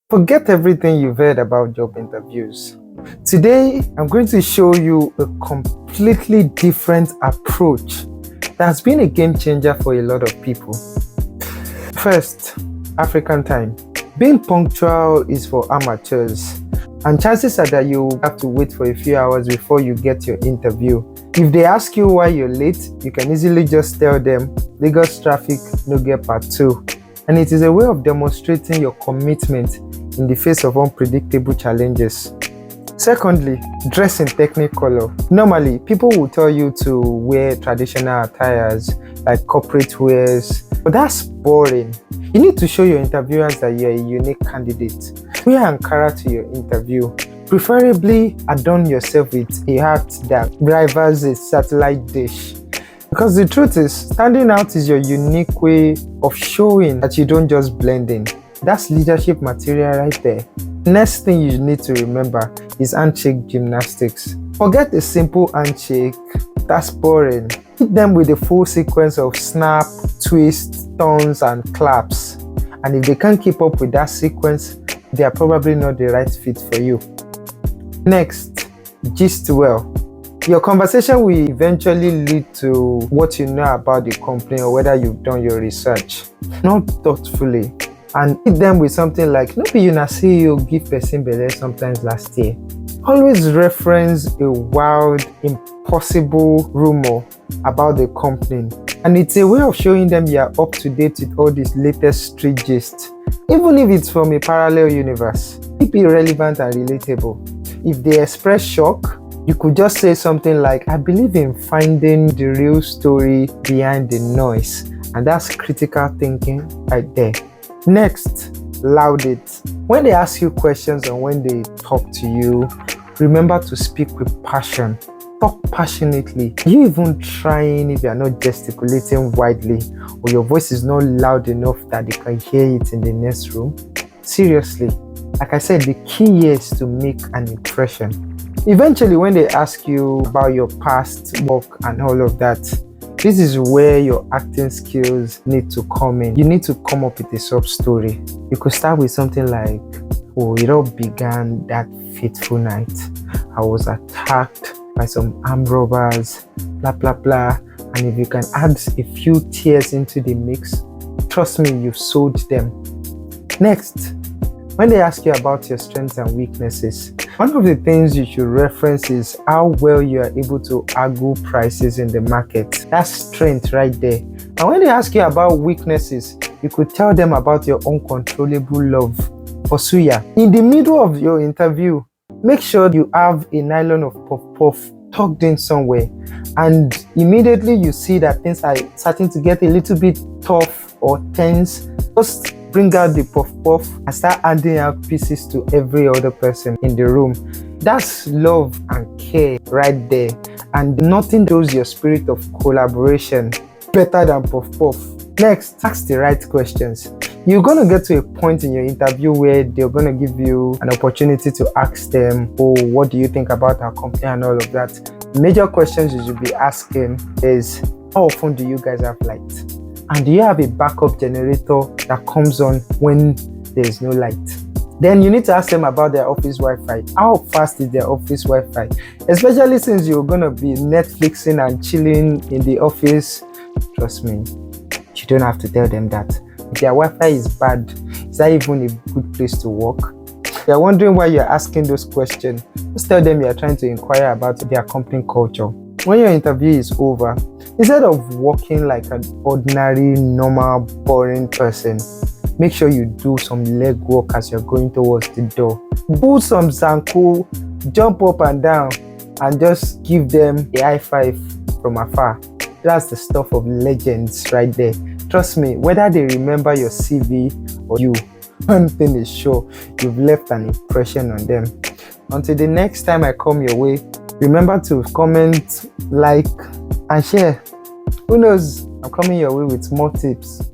Forget everything you've heard about job interviews. Today, I'm going to show you a completely different approach that's been a game changer for a lot of people. First, African time. Being punctual is for amateurs, and chances are that you have to wait for a few hours before you get your interview. If they ask you why you're late, you can easily just tell them Lagos traffic no get part 2. And it is a way of demonstrating your commitment in the face of unpredictable challenges. Secondly, dress in technicolor. Normally, people will tell you to wear traditional attires like corporate wears, but that's boring. You need to show your interviewers that you're a unique candidate. Wear Ankara to your interview. Preferably adorn yourself with a hat that rivals a satellite dish. Because the truth is, standing out is your unique way of showing that you don't just blend in. That's leadership material right there. Next thing you need to remember is handshake gymnastics. Forget a simple handshake, that's boring. Hit them with a full sequence of snap, twist, turns, and claps. And if they can't keep up with that sequence, they are probably not the right fit for you. Next, gist well. Your conversation will eventually lead to what you know about the company or whether you've done your research. Not thoughtfully. And hit them with something like, no be you na CEO give person belle sometimes last year. Always reference a wild, impossible rumor about the company. And it's a way of showing them you are up to date with all this latest street gist. Even if it's from a parallel universe, keep it relevant and relatable. If they express shock, you could just say something like, I believe in finding the real story behind the noise. And that's critical thinking right there. Next, loud it. When they ask you questions or when they talk to you, remember to speak with passion. Talk passionately. Are you even trying if you are not gesticulating widely or your voice is not loud enough that they can hear it in the next room? Seriously, like I said, the key here is to make an impression. Eventually, when they ask you about your past work and all of that, this is where your acting skills need to come in. You need to come up with a sub-story. You could start with something like, oh, it all began that fateful night. I was attacked by some armed robbers, blah, blah, blah. And if you can add a few tears into the mix, trust me, you've sold them. Next, when they ask you about your strengths and weaknesses, one of the things you should reference is how well you are able to argue prices in the market. That's strength right there. And when they ask you about weaknesses, you could tell them about your uncontrollable love for suya. In the middle of your interview, make sure you have a nylon of puff-puff tucked in somewhere. And immediately you see that things are starting to get a little bit tough or tense, just bring out the puff-puff and start handing out pieces to every other person in the room. That's love and care right there. And nothing shows your spirit of collaboration better than puff-puff. Next, ask the right questions. You're going to get to a point in your interview where they're going to give you an opportunity to ask them, oh, what do you think about our company and all of that. Major questions you should be asking is, how often do you guys have light? And do you have a backup generator that comes on when there is no light? Then you need to ask them about their office Wi-Fi. How fast is their office Wi-Fi? Especially since you're going to be Netflixing and chilling in the office. Trust me, you don't have to tell them that. If their Wi-Fi is bad, is that even a good place to work? They're wondering why you're asking those questions. Just tell them you're trying to inquire about their company culture. When your interview is over, instead of walking like an ordinary, normal, boring person, make sure you do some leg work as you're going towards the door. Do some zanku, jump up and down, and just give them a high five from afar. That's the stuff of legends right there. Trust me, whether they remember your CV or you, one thing is sure, you've left an impression on them. Until the next time I come your way, remember to comment, like, and share. Who knows, I'm coming your way with more tips.